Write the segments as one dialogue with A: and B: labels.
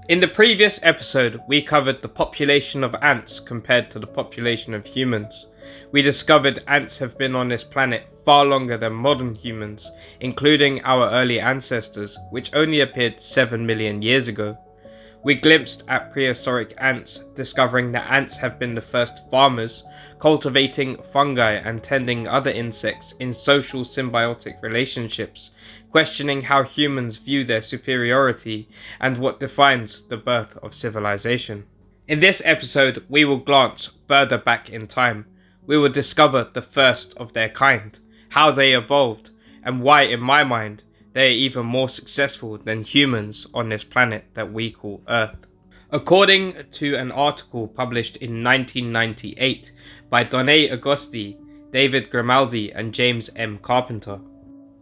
A: In the previous episode, we covered the population of ants compared to the population of humans. We discovered ants have been on this planet far longer than modern humans, including our early ancestors, which only appeared 7 million years ago. We glimpsed at prehistoric ants, discovering that ants have been the first farmers, cultivating fungi and tending other insects in social symbiotic relationships, questioning how humans view their superiority and what defines the birth of civilization. In this episode, we will glance further back in time. We will discover the first of their kind, how they evolved, and why, in my mind, they are even more successful than humans on this planet that we call Earth. According to an article published in 1998 by Donne Agosti, David Grimaldi and James M. Carpenter,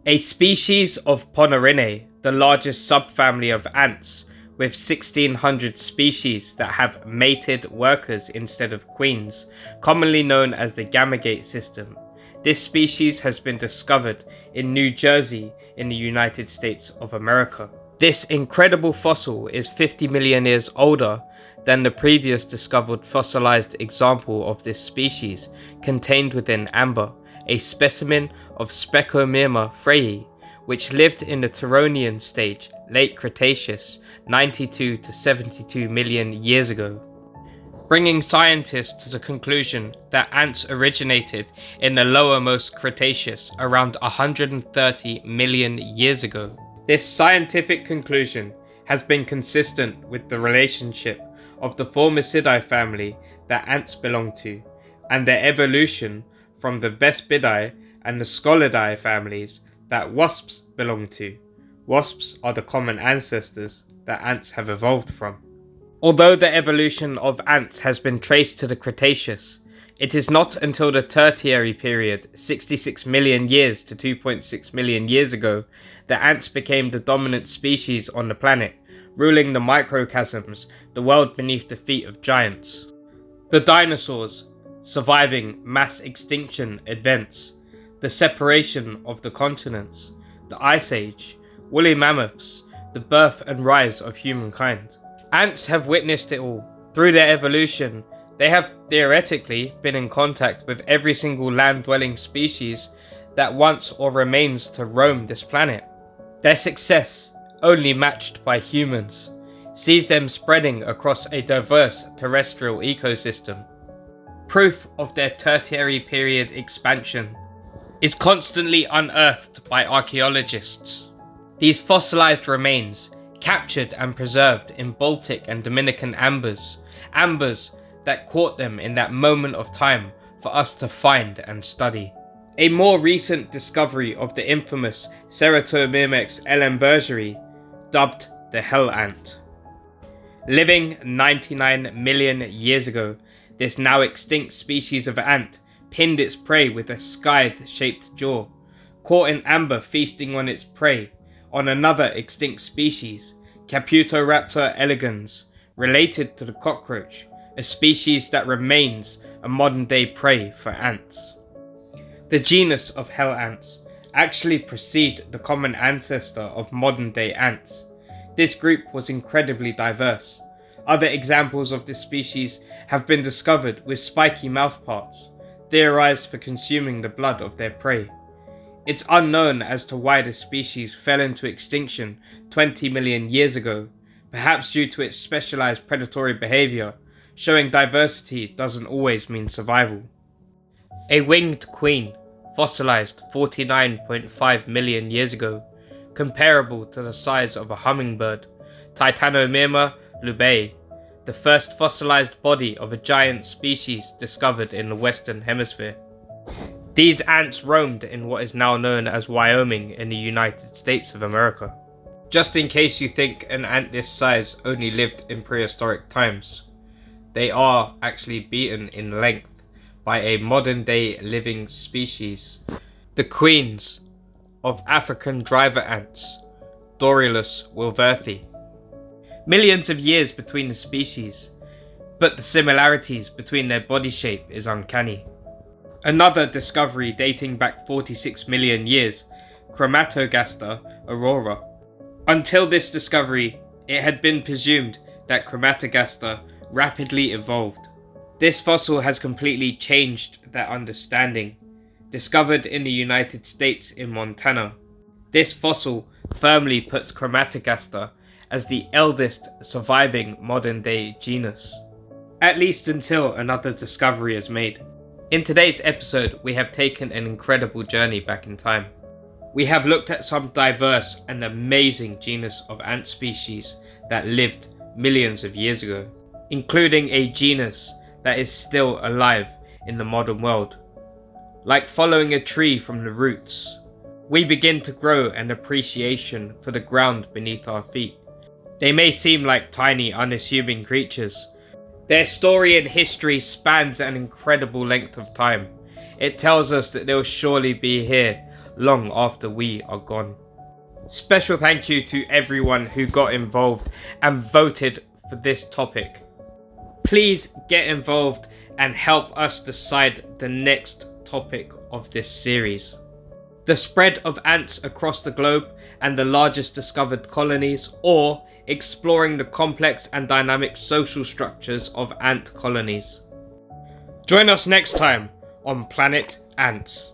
A: a species of Ponerinae, the largest subfamily of ants, with 1600 species that have mated workers instead of queens, commonly known as the Gamagate system. This species has been discovered in New Jersey in the United States of America. This incredible fossil is 50 million years older than the previous discovered fossilized example of this species, contained within amber, a specimen of Specomyrma freyi, which lived in the Turonian stage, late Cretaceous, 92 to 72 million years ago, bringing scientists to the conclusion that ants originated in the lowermost Cretaceous around 130 million years ago. This scientific conclusion has been consistent with the relationship of the Formicidae family that ants belong to, and their evolution from the Vespidae and the Scolidae families that wasps belong to. Wasps are the common ancestors that ants have evolved from. Although the evolution of ants has been traced to the Cretaceous, it is not until the Tertiary period, 66 million years to 2.6 million years ago, that ants became the dominant species on the planet, ruling the microchasms, the world beneath the feet of giants. The dinosaurs, surviving mass extinction events, the separation of the continents, the Ice Age, woolly mammoths, the birth and rise of humankind. Ants have witnessed it all. Through their evolution, they have theoretically been in contact with every single land-dwelling species that wants or remains to roam this planet. Their success, only matched by humans, sees them spreading across a diverse terrestrial ecosystem. Proof of their Tertiary period expansion is constantly unearthed by archaeologists. These fossilized remains, captured and preserved in Baltic and Dominican ambers that caught them in that moment of time for us to find and study. A more recent discovery of the infamous Ceratomyrmex ellenbergeri, dubbed the hell ant. Living 99 million years ago, this now extinct species of ant pinned its prey with a scythe-shaped jaw, caught in amber feasting on its prey, on another extinct species, Caputoraptor elegans, related to the cockroach, a species that remains a modern-day prey for ants. The genus of hell ants actually precede the common ancestor of modern-day ants. This group was incredibly diverse. Other examples of this species have been discovered with spiky mouthparts, theorized for consuming the blood of their prey. It's unknown as to why the species fell into extinction 20 million years ago, perhaps due to its specialized predatory behavior, showing diversity doesn't always mean survival. A winged queen, fossilized 49.5 million years ago, comparable to the size of a hummingbird, Titanomyrma lubei, the first fossilized body of a giant species discovered in the Western Hemisphere. These ants roamed in what is now known as Wyoming in the United States of America. Just in case you think an ant this size only lived in prehistoric times, they are actually beaten in length by a modern day living species, the queens of African driver ants, Dorylus wilverthi. Millions of years between the species, but the similarities between their body shape is uncanny. Another discovery dating back 46 million years, Chromatogaster aurora. Until this discovery, it had been presumed that Chromatogaster rapidly evolved. This fossil has completely changed that understanding. Discovered in the United States in Montana, this fossil firmly puts Chromatogaster as the eldest surviving modern-day genus, at least until another discovery is made. In today's episode, we have taken an incredible journey back in time. We have looked at some diverse and amazing genus of ant species that lived millions of years ago, including a genus that is still alive in the modern world. Like following a tree from the roots, we begin to grow an appreciation for the ground beneath our feet. They may seem like tiny, unassuming creatures. Their story and history spans an incredible length of time. It tells us that they'll surely be here long after we are gone. Special thank you to everyone who got involved and voted for this topic. Please get involved and help us decide the next topic of this series. The spread of ants across the globe and the largest discovered colonies, or exploring the complex and dynamic social structures of ant colonies. Join us next time on Planet Ants.